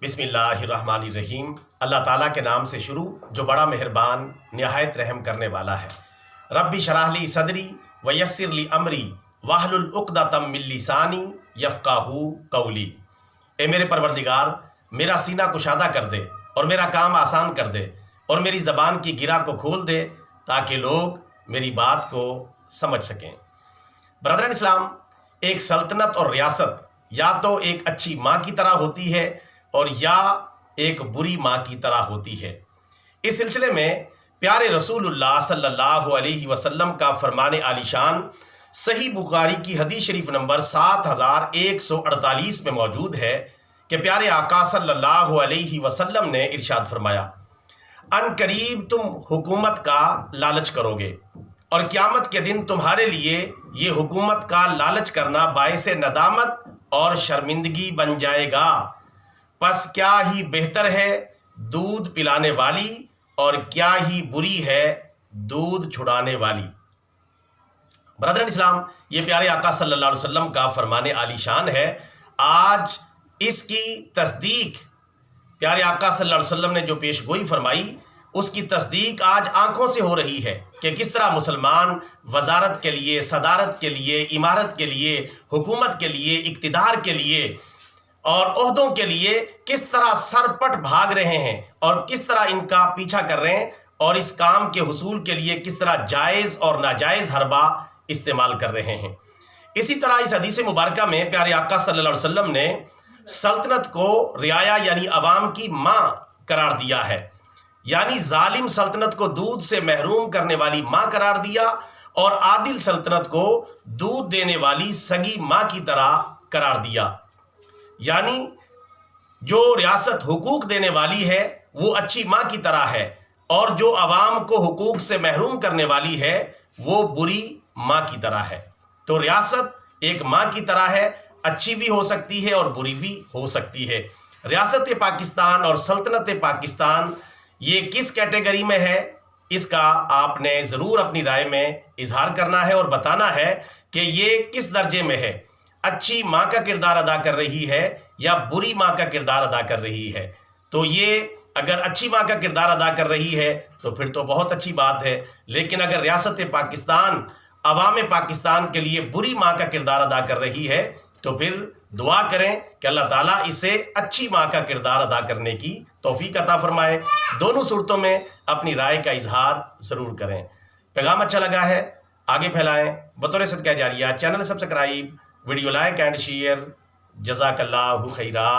بسم اللہ الرحمن الرحیم۔ اللہ تعالیٰ کے نام سے شروع جو بڑا مہربان نہایت رحم کرنے والا ہے۔ ربی شرح لی صدری ویسر لی امری واحلل عقدۃ من لسانی یفقہوا قولی۔ اے میرے پروردگار، میرا سینہ کشادہ کر دے اور میرا کام آسان کر دے اور میری زبان کی گرہ کو کھول دے تاکہ لوگ میری بات کو سمجھ سکیں۔ برادران اسلام، ایک سلطنت اور ریاست یا تو ایک اچھی ماں کی طرح ہوتی ہے اور یا ایک بری ماں کی طرح ہوتی ہے۔ اس سلسلے میں پیارے رسول اللہ صلی اللہ علیہ وسلم کا فرمان عالی شان صحیح بخاری کی حدیث شریف نمبر 7148 میں موجود ہے کہ پیارے آقا صلی اللہ علیہ وسلم نے ارشاد فرمایا، ان قریب تم حکومت کا لالچ کرو گے اور قیامت کے دن تمہارے لیے یہ حکومت کا لالچ کرنا باعث ندامت اور شرمندگی بن جائے گا۔ پس کیا ہی بہتر ہے دودھ پلانے والی اور کیا ہی بری ہے دودھ چھڑانے والی۔ برادران اسلام، یہ پیارے آقا صلی اللہ علیہ وسلم کا فرمان عالی شان ہے۔ آج اس کی تصدیق پیارے آقا صلی اللہ علیہ وسلم نے جو پیش گوئی فرمائی، اس کی تصدیق آج آنکھوں سے ہو رہی ہے کہ کس طرح مسلمان وزارت کے لیے، صدارت کے لیے، امارت کے لیے، حکومت کے لیے، اقتدار کے لیے اور عہدوں کے لیے کس طرح سرپٹ بھاگ رہے ہیں اور کس طرح ان کا پیچھا کر رہے ہیں اور اس کام کے حصول کے لیے کس طرح جائز اور ناجائز حربہ استعمال کر رہے ہیں۔ اسی طرح اس حدیث مبارکہ میں پیارے آقا صلی اللہ علیہ وسلم نے سلطنت کو رعایا یعنی عوام کی ماں قرار دیا ہے، یعنی ظالم سلطنت کو دودھ سے محروم کرنے والی ماں قرار دیا اور عادل سلطنت کو دودھ دینے والی سگی ماں کی طرح قرار دیا۔ یعنی جو ریاست حقوق دینے والی ہے وہ اچھی ماں کی طرح ہے اور جو عوام کو حقوق سے محروم کرنے والی ہے وہ بری ماں کی طرح ہے۔ تو ریاست ایک ماں کی طرح ہے، اچھی بھی ہو سکتی ہے اور بری بھی ہو سکتی ہے۔ ریاست پاکستان اور سلطنت پاکستان یہ کس کیٹیگری میں ہے، اس کا آپ نے ضرور اپنی رائے میں اظہار کرنا ہے اور بتانا ہے کہ یہ کس درجے میں ہے، اچھی ماں کا کردار ادا کر رہی ہے یا بری ماں کا کردار ادا کر رہی ہے۔ تو یہ اگر اچھی ماں کا کردار ادا کر رہی ہے تو پھر تو بہت اچھی بات ہے، لیکن اگر ریاست پاکستان عوام پاکستان کے لیے بری ماں کا کردار ادا کر رہی ہے تو پھر دعا کریں کہ اللہ تعالیٰ اسے اچھی ماں کا کردار ادا کرنے کی توفیق عطا فرمائے۔ دونوں صورتوں میں اپنی رائے کا اظہار ضرور کریں۔ پیغام اچھا لگا ہے آگے پھیلائیں، بطور صدقہ جاریہ channel subscribe, video like and share. جزاک اللہ خیرا۔